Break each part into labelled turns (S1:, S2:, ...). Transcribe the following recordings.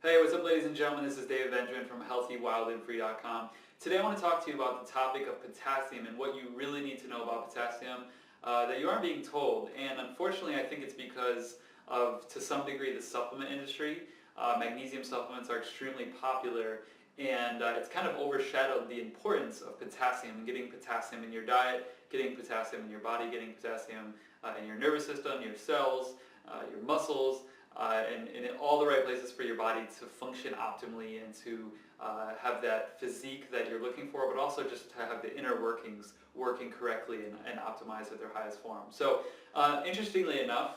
S1: Hey, what's up ladies and gentlemen, this is David Benjamin from HealthyWildandFree.com. Today I want to talk to you about the topic of potassium and what you really need to know about potassium that you aren't being told. And unfortunately I think it's because of, to some degree, the supplement industry. Magnesium supplements are extremely popular and it's kind of overshadowed the importance of potassium and getting potassium in your diet, getting potassium in your body, getting potassium in your nervous system, your cells, your muscles, and in all the right places for your body to function optimally and to have that physique that you're looking for, but also just to have the inner workings working correctly and optimized at their highest form. So interestingly enough,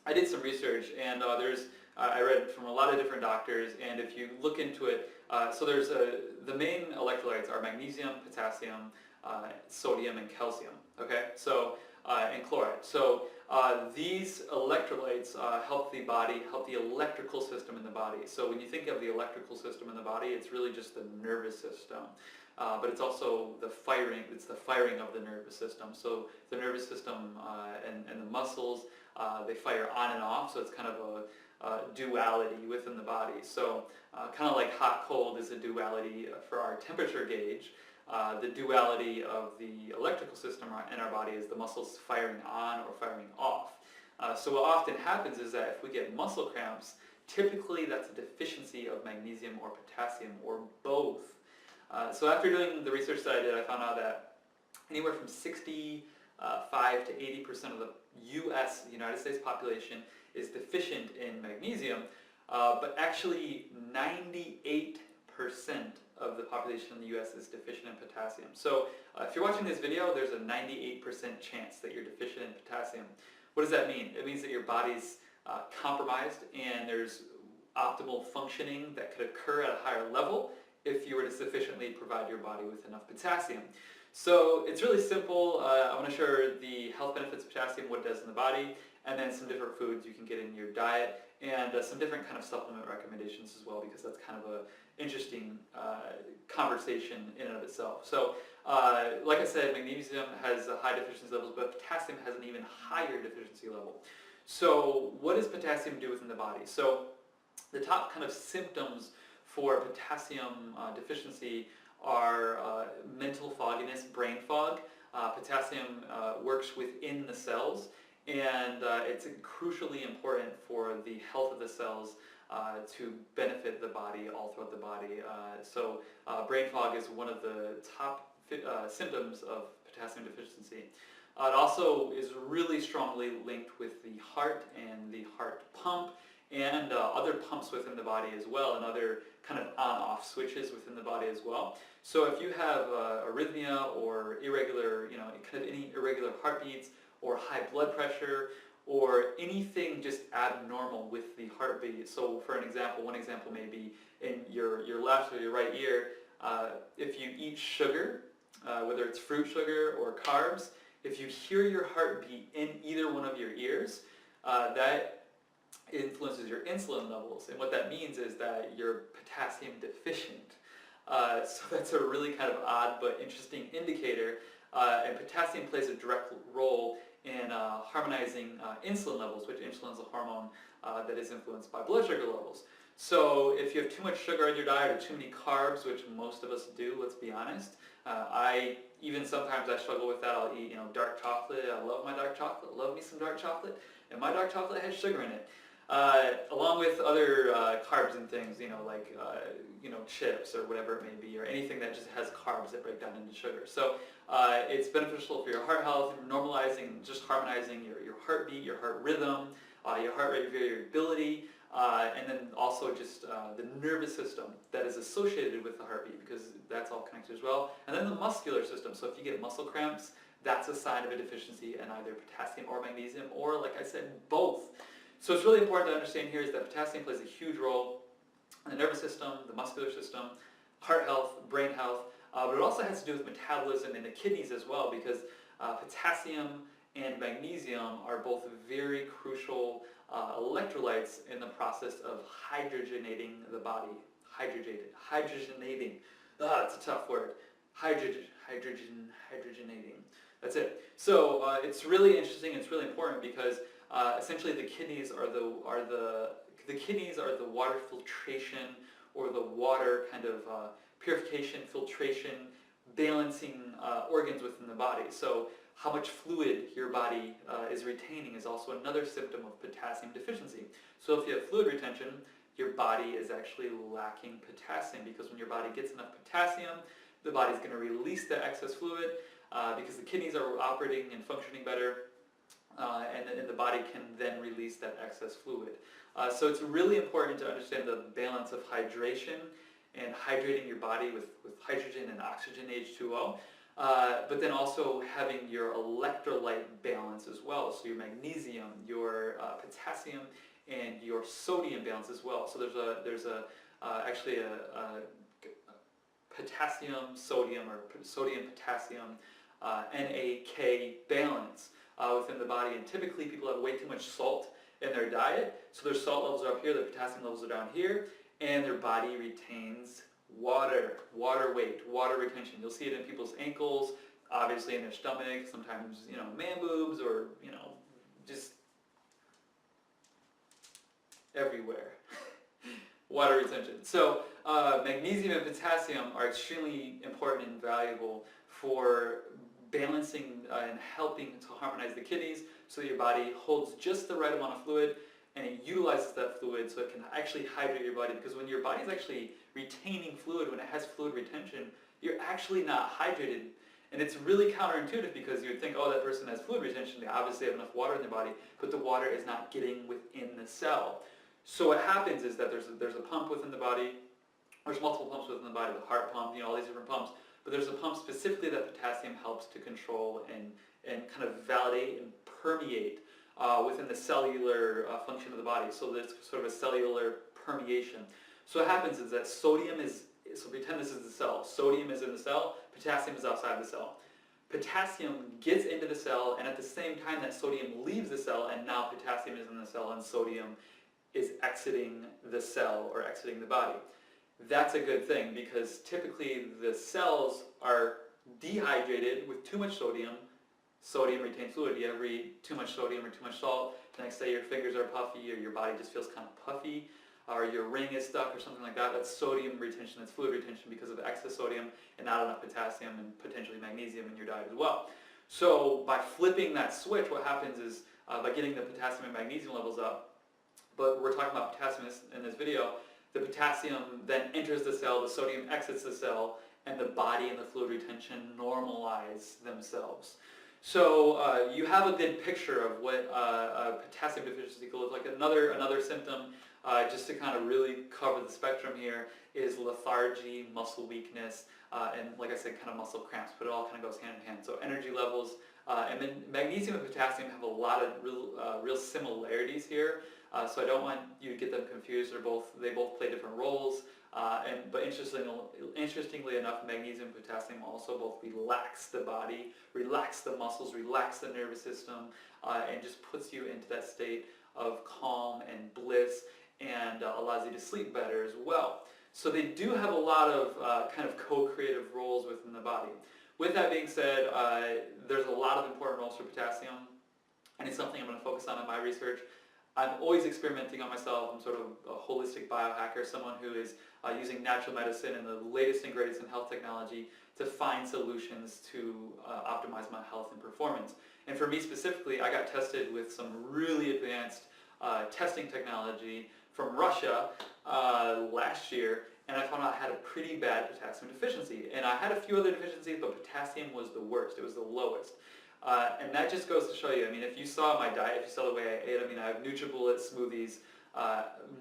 S1: I did some research and I read from a lot of different doctors, and if you look into it, so there's the main electrolytes are magnesium, potassium, sodium, and calcium. Okay, so and chloride. So these electrolytes help the body, help the electrical system in the body. So when you think of the electrical system in the body, it's really just the nervous system. But it's also the firing, it's the firing of the nervous system. So the nervous system and the muscles, they fire on and off, so it's kind of a duality within the body. So kind of like hot-cold is a duality for our temperature gauge. The duality of the electrical system in our body is the muscles firing on or firing off. So what often happens is that if we get muscle cramps, typically that's a deficiency of magnesium or potassium or both. So after doing the research that I did, I found out that anywhere from 65 to 80% of the United States population is deficient in magnesium, but actually 98% of the population in the U.S. is deficient in potassium. So if you're watching this video, there's a 98% chance that you're deficient in potassium. What does that mean? It means that your body's compromised and there's optimal functioning that could occur at a higher level if you were to sufficiently provide your body with enough potassium. So it's really simple. I want to share the health benefits of potassium, what it does in the body, and then some different foods you can get in your diet, and some different kind of supplement recommendations as well, because that's kind of a interesting conversation in and of itself. So like I said, magnesium has high deficiency levels, but potassium has an even higher deficiency level. So what does potassium do within the body? So the top kind of symptoms for potassium deficiency are mental fogginess, brain fog. Potassium works within the cells, and it's crucially important for the health of the cells to benefit the body all throughout the body. So brain fog is one of the top symptoms of potassium deficiency. It also is really strongly linked with the heart and the heart pump and other pumps within the body as well, and other kind of on-off switches within the body as well. So if you have arrhythmia or irregular, kind of any irregular heartbeats or high blood pressure, or anything just abnormal with the heartbeat. So for an example, one example may be in your left or your right ear, if you eat sugar, whether it's fruit sugar or carbs, if you hear your heartbeat in either one of your ears, that influences your insulin levels. And what that means is that you're potassium deficient. So that's a really kind of odd but interesting indicator. And potassium plays a direct role in harmonizing insulin levels, which insulin is a hormone that is influenced by blood sugar levels. So if you have too much sugar in your diet or too many carbs, which most of us do, let's be honest, sometimes I struggle with that. I'll eat dark chocolate. I love my dark chocolate. Love me some dark chocolate, and my dark chocolate has sugar in it, along with other carbs and things, like chips or whatever it may be, or anything that just has carbs that break down into sugar. So it's beneficial for your heart health, normalizing, just harmonizing your heartbeat, your heart rhythm, your heart rate variability, and then also just the nervous system that is associated with the heartbeat, because that's all connected as well. And then the muscular system. So if you get muscle cramps, that's a sign of a deficiency in either potassium or magnesium, or like I said, both. So it's really important to understand here is that potassium plays a huge role in the nervous system, the muscular system, heart health, brain health, but it also has to do with metabolism in the kidneys as well, because potassium and magnesium are both very crucial electrolytes in the process of hydrogenating the body. Hydrogenating. It's a tough word. Hydrogenating. That's it. So it's really interesting. It's really important because essentially the kidneys are the the kidneys are the water filtration or the water kind of purification, filtration, balancing organs within the body. So how much fluid your body is retaining is also another symptom of potassium deficiency. So if you have fluid retention, your body is actually lacking potassium, because when your body gets enough potassium, the body's going to release the excess fluid because the kidneys are operating and functioning better, and the body can then release that excess fluid. So it's really important to understand the balance of hydration and hydrating your body with hydrogen and oxygen, H2O, but then also having your electrolyte balance as well. So your magnesium, your potassium, and your sodium balance as well. So there's actually a potassium sodium or sodium potassium NAK balance within the body, and typically people have way too much salt in their diet, so their salt levels are up here, their potassium levels are down here, and their body retains water weight, water retention. You'll see it in people's ankles, obviously in their stomach, sometimes, man boobs, or, just everywhere. Water retention. So magnesium and potassium are extremely important and valuable for balancing and helping to harmonize the kidneys so that your body holds just the right amount of fluid and it utilizes that fluid so it can actually hydrate your body. Because when your body's actually retaining fluid, when it has fluid retention, you're actually not hydrated. And it's really counterintuitive, because you would think, oh, that person has fluid retention, they obviously have enough water in their body, but the water is not getting within the cell. So what happens is that there's a pump within the body. There's multiple pumps within the body, the heart pump, all these different pumps. But there's a pump specifically that potassium helps to control and kind of validate and permeate within the cellular function of the body. So there's sort of a cellular permeation. So what happens is that so pretend this is the cell. Sodium is in the cell, potassium is outside the cell. Potassium gets into the cell, and at the same time that sodium leaves the cell, and now potassium is in the cell and sodium is exiting the cell or exiting the body. That's a good thing, because typically the cells are dehydrated with too much sodium. Sodium retains fluid. You ever eat too much sodium or too much salt, the next day your fingers are puffy, or your body just feels kind of puffy, or your ring is stuck or something like that. That's sodium retention, that's fluid retention because of excess sodium and not enough potassium and potentially magnesium in your diet as well. So by flipping that switch, what happens is by getting the potassium and magnesium levels up, but we're talking about potassium in this video, the potassium then enters the cell, the sodium exits the cell, and the body and the fluid retention normalize themselves. So you have a good picture of what potassium deficiency could look like. Another symptom, just to kind of really cover the spectrum here, is lethargy, muscle weakness, and like I said, kind of muscle cramps, but it all kind of goes hand in hand. So energy levels, and then magnesium and potassium have a lot of real similarities here. So I don't want you to get them confused. They both play different roles. But interestingly enough, magnesium and potassium also both relax the body, relax the muscles, relax the nervous system, and just puts you into that state of calm and bliss, and allows you to sleep better as well. So they do have a lot of kind of co-creative roles within the body. With that being said, there's a lot of important roles for potassium, and it's something I'm going to focus on in my research. I'm always experimenting on myself. I'm sort of a holistic biohacker, someone who is using natural medicine and the latest and greatest in health technology to find solutions to optimize my health and performance. And for me specifically, I got tested with some really advanced testing technology from Russia last year, and I found out I had a pretty bad potassium deficiency. And I had a few other deficiencies, but potassium was the worst. It was the lowest. And that just goes to show you, if you saw my diet, if you saw the way I ate, I have NutriBullet smoothies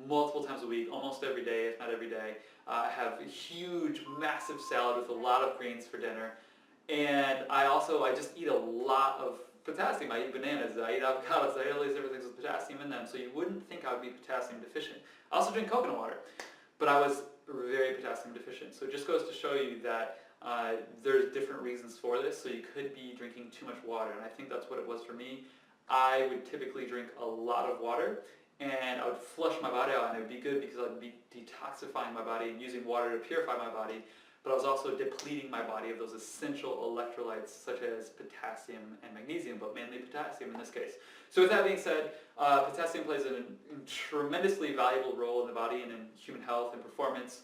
S1: multiple times a week, almost every day, if not every day. I have a huge, massive salad with a lot of greens for dinner. And I just eat a lot of potassium. I eat bananas, I eat avocados, I eat all these different things with potassium in them, so you wouldn't think I would be potassium deficient. I also drink coconut water, but I was very potassium deficient. So it just goes to show you that there's different reasons for this. So you could be drinking too much water, and I think that's what it was for me. I would typically drink a lot of water, and I would flush my body out, and it would be good because I'd be detoxifying my body and using water to purify my body. but I was also depleting my body of those essential electrolytes such as potassium and magnesium, but mainly potassium in this case. So with that being said, potassium plays a tremendously valuable role in the body and in human health and performance.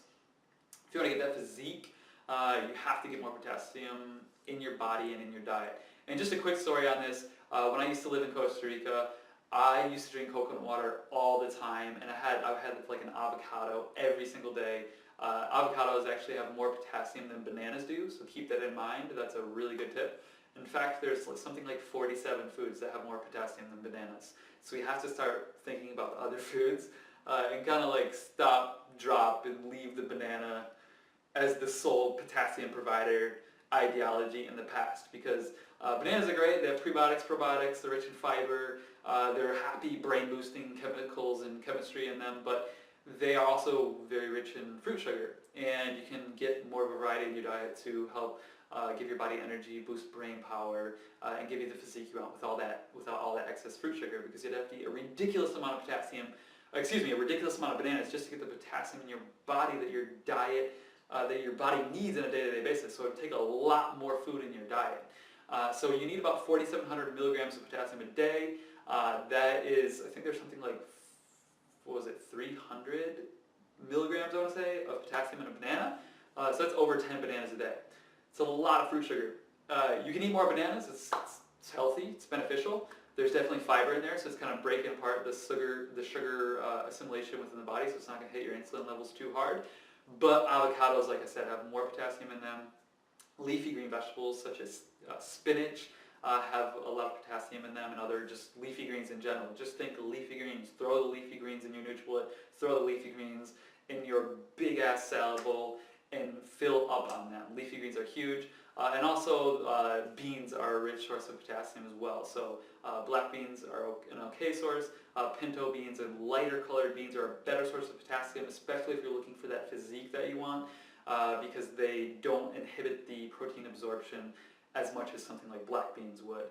S1: If you want to get that physique, you have to get more potassium in your body and in your diet. And just a quick story on this, when I used to live in Costa Rica, I used to drink coconut water all the time, and I had like an avocado every single day. Avocados actually have more potassium than bananas do, so keep that in mind. That's a really good tip. In fact, there's something like 47 foods that have more potassium than bananas. So we have to start thinking about other foods and kind of like stop, drop, and leave the banana as the sole potassium provider ideology in the past, because bananas are great. They have prebiotics, probiotics, they're rich in fiber, they're happy brain boosting chemicals and chemistry in them, but they are also very rich in fruit sugar, and you can get more of a variety in your diet to help give your body energy, boost brain power, and give you the physique you want without all that excess fruit sugar, because you'd have to eat a ridiculous amount of a ridiculous amount of bananas just to get the potassium in your body that your body needs on a day-to-day basis. So it would take a lot more food in your diet. So you need about 4,700 milligrams of potassium a day. That is, I think there's something like, 300 milligrams, I want to say, of potassium in a banana. So that's over 10 bananas a day. It's a lot of fruit sugar. You can eat more bananas. It's healthy. It's beneficial. There's definitely fiber in there, so it's kind of breaking apart the sugar assimilation within the body, so it's not going to hit your insulin levels too hard. But avocados, like I said, have more potassium in them. Leafy green vegetables such as spinach have a lot of potassium in them, and other just leafy greens in general. Just think leafy greens. Throw the leafy greens in your NutriBullet. Throw the leafy greens in your big-ass salad bowl and fill up on them. Leafy greens are huge. And also beans are a rich source of potassium as well. So black beans are an okay source. Pinto beans and lighter colored beans are a better source of potassium, especially if you're looking for that physique that you want, because they don't inhibit the protein absorption as much as something like black beans would.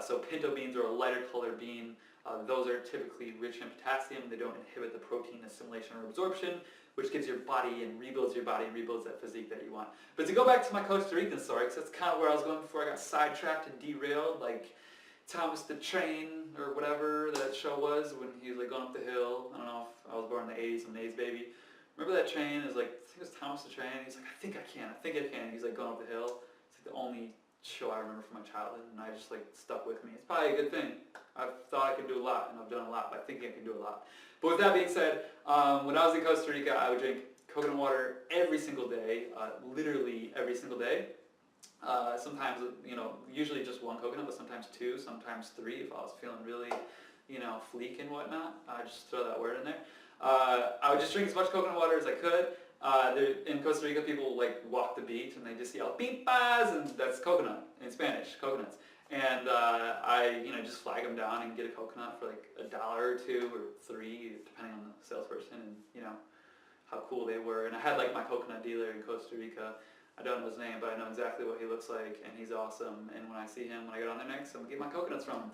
S1: So pinto beans are a lighter colored bean. Those are typically rich in potassium. They don't inhibit the protein assimilation or absorption, which gives your body and rebuilds that physique that you want. But to go back to my Costa Rican story, because that's kind of where I was going before I got sidetracked and derailed, like Thomas the Train or whatever that show was when he was like going up the hill. I don't know if I was born in the 80s, I'm an 80s baby. Remember that train? It was like, I think it was Thomas the Train. He's like, I think I can. He's like going up the hill. It's like the only show I remember from my childhood, and I just like stuck with me. It's probably a good thing. I've thought I could do a lot, and I've done a lot, but I think I can do a lot. But with that being said, when I was in Costa Rica, I would drink coconut water every single day, literally every single day. Sometimes, usually just one coconut, but sometimes two, sometimes three if I was feeling really, fleek and whatnot. I just throw that word in there. I would just drink as much coconut water as I could. In Costa Rica, people like walk the beach and they just yell "pipas," and that's coconut in Spanish, coconuts. And I, just flag them down and get a coconut for like $1 or $2 or $3, depending on the salesperson and how cool they were. And I had like my coconut dealer in Costa Rica. I don't know his name, but I know exactly what he looks like, and he's awesome. And when I see him, when I get on there next, I'm gonna get my coconuts from him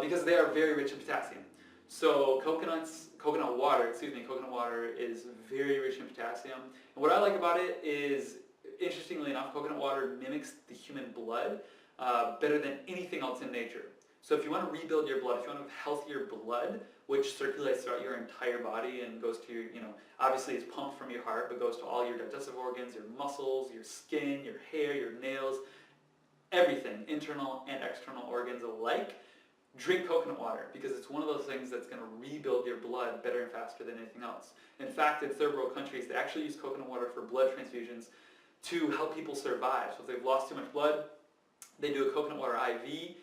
S1: because they are very rich in potassium. So coconut water is very rich in potassium. And what I like about it is, interestingly enough, coconut water mimics the human blood better than anything else in nature. So if you want to rebuild your blood, if you want to have healthier blood, which circulates throughout your entire body and goes to your, obviously it's pumped from your heart, but goes to all your digestive organs, your muscles, your skin, your hair, your nails, everything, internal and external organs alike, drink coconut water, because it's one of those things that's going to rebuild your blood better and faster than anything else. In fact, in third world countries, they actually use coconut water for blood transfusions to help people survive. So if they've lost too much blood, they do a coconut water IV,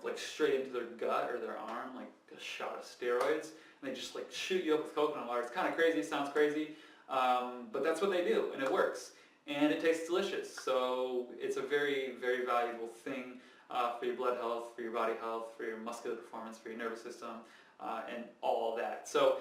S1: like straight into their gut or their arm, like a shot of steroids, and they just like shoot you up with coconut water. It's kind of crazy, it sounds crazy, but that's what they do, and it works. And it tastes delicious, so it's a very, very valuable thing for your blood health, for your body health, for your muscular performance, for your nervous system, and all that. So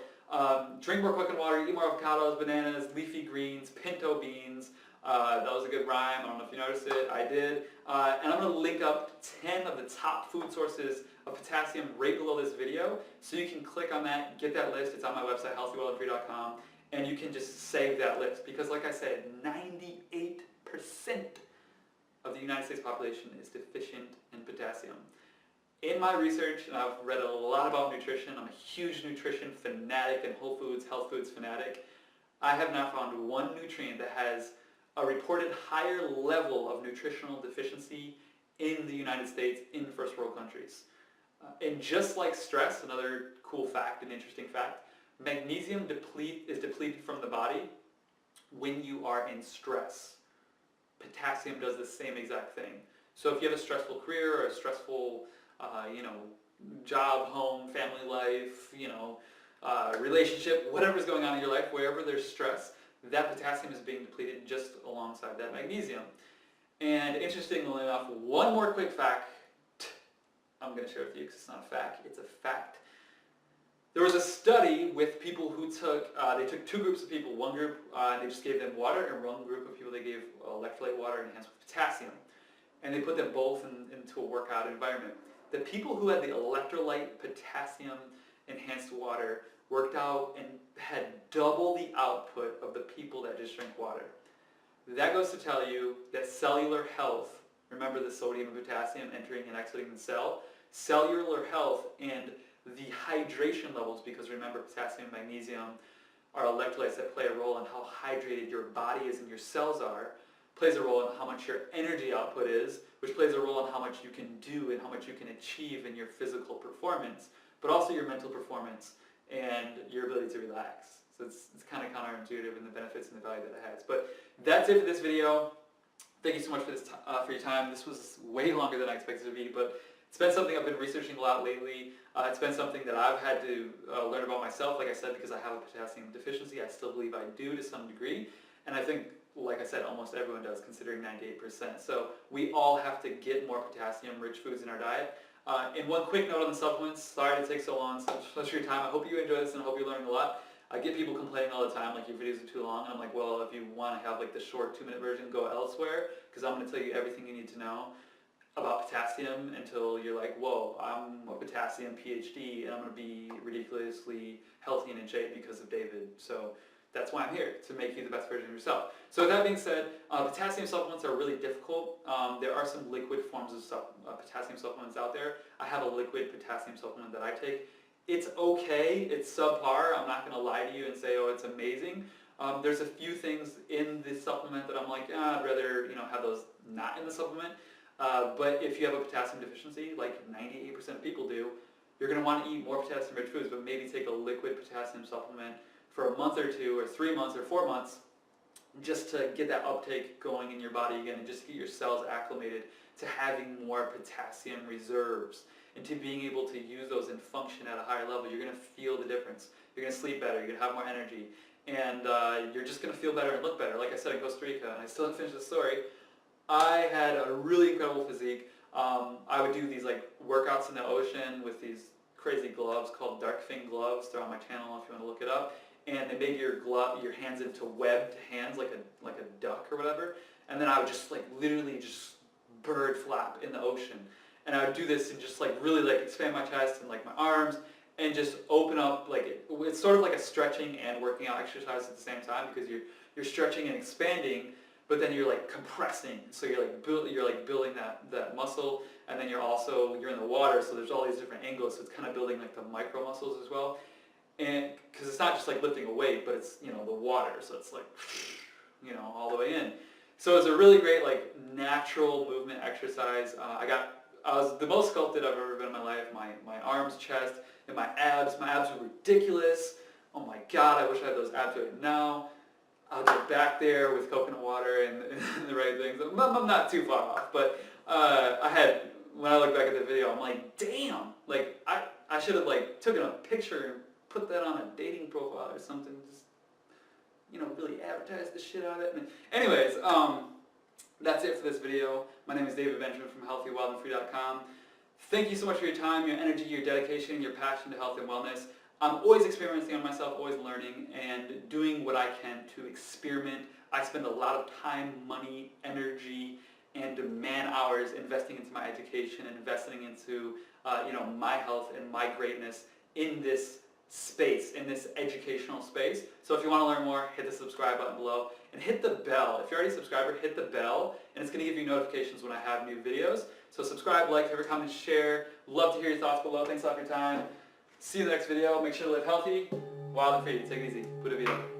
S1: drink more coconut water, eat more avocados, bananas, leafy greens, pinto beans. That was a good rhyme. I don't know if you noticed it. I did. And I'm going to link up 10 of the top food sources of potassium right below this video, so you can click on that, get that list. It's on my website, healthywellandfree.com, and you can just save that list. Because like I said, 98% of the United States population is deficient in potassium. In my research, and I've read a lot about nutrition, I'm a huge nutrition fanatic and whole foods, health foods fanatic, I have now found one nutrient that has a reported higher level of nutritional deficiency in the United States in first world countries. And just like stress, another cool fact, an interesting fact, magnesium is depleted from the body when you are in stress. Potassium does the same exact thing. So if you have a stressful career or a stressful job, home, family life, relationship, whatever's going on in your life, wherever there's stress, that potassium is being depleted just alongside that magnesium. And interestingly enough, one more quick fact I'm going to share with you, because it's not a fact, it's a fact. There was a study with people who they took two groups of people. One group, they just gave them water, and one group of people they gave electrolyte water enhanced with potassium. And they put them both into a workout environment. The people who had the electrolyte potassium enhanced water worked out and had double the output of the people that just drank water. That goes to tell you that cellular health, remember the sodium and potassium entering and exiting the cell, cellular health and the hydration levels, because remember potassium and magnesium are electrolytes that play a role in how hydrated your body is and your cells are, plays a role in how much your energy output is, which plays a role in how much you can do and how much you can achieve in your physical performance, but also your mental performance and your ability to relax. So it's kind of counterintuitive in the benefits and the value that it has. But that's it for this video. Thank you so much for your time. This was way longer than I expected it to be, but it's been something I've been researching a lot lately. It's been something that I've had to learn about myself, like I said, because I have a potassium deficiency. I still believe I do to some degree. And I think, like I said, almost everyone does, considering 98%. So we all have to get more potassium-rich foods in our diet. And one quick note on the supplements. Sorry to take so long, so much for your time. I hope you enjoyed this and I hope you learned a lot. I get people complaining all the time, like your videos are too long, and I'm like, well, if you want to have like the short 2-minute version, go elsewhere, because I'm going to tell you everything you need to know about potassium until you're like, whoa, I'm a potassium PhD and I'm going to be ridiculously healthy and in shape because of David. So that's why I'm here, to make you the best version of yourself. So with that being said, potassium supplements are really difficult. There are some liquid forms of potassium supplements out there. I have a liquid potassium supplement that I take. It's okay, it's subpar. I'm not going to lie to you and say, oh, it's amazing. There's a few things in this supplement that I'm like, I'd rather have those not in the supplement. But if you have a potassium deficiency, like 98% of people do, you're going to want to eat more potassium-rich foods, but maybe take a liquid potassium supplement for a month or 2 or 3 months or 4 months just to get that uptake going in your body again and just get your cells acclimated to having more potassium reserves and to being able to use those and function at a higher level. You're going to feel the difference. You're going to sleep better. You're going to have more energy. And you're just going to feel better and look better. Like I said in Costa Rica, and I still haven't finished the story, I had a really incredible physique. I would do these like workouts in the ocean with these crazy gloves called dark fin gloves. They're on my channel if you want to look it up. And they make your hands into webbed hands, like a duck or whatever. And then I would just like literally just bird flap in the ocean. And I would do this and just like really like expand my chest and like my arms and just open up. Like it's sort of like a stretching and working out exercise at the same time, because you're stretching and expanding, but then you're like compressing. So you're like building that muscle, and then you're in the water, so there's all these different angles. So it's kind of building like the micro muscles as well. And because it's not just like lifting a weight, but it's the water, so it's like all the way in. So it's a really great like natural movement exercise. I was the most sculpted I've ever been in my life. My arms, chest, and my abs. My abs were ridiculous. Oh my God, I wish I had those abs right now. I'll get back there with coconut water and the right things. I'm not too far off, but when I look back at the video, I'm like, damn, like I should have like taken a picture and put that on a dating profile or something. Just really advertise the shit out of it. Anyways, that's it for this video. My name is David Benjamin from healthywildandfree.com. Thank you so much for your time, your energy, your dedication, your passion to health and wellness. I'm always experimenting on myself, always learning, and doing what I can to experiment. I spend a lot of time, money, energy, and man hours investing into my education and investing into my health and my greatness in this space, in this educational space. So if you want to learn more, hit the subscribe button below and hit the bell. If you're already a subscriber, hit the bell and it's going to give you notifications when I have new videos. So subscribe, like, favorite, comment, share. Love to hear your thoughts below. Thanks a lot for your time. See you in the next video. Make sure to live healthy, wild and free. Take it easy. Pura vida.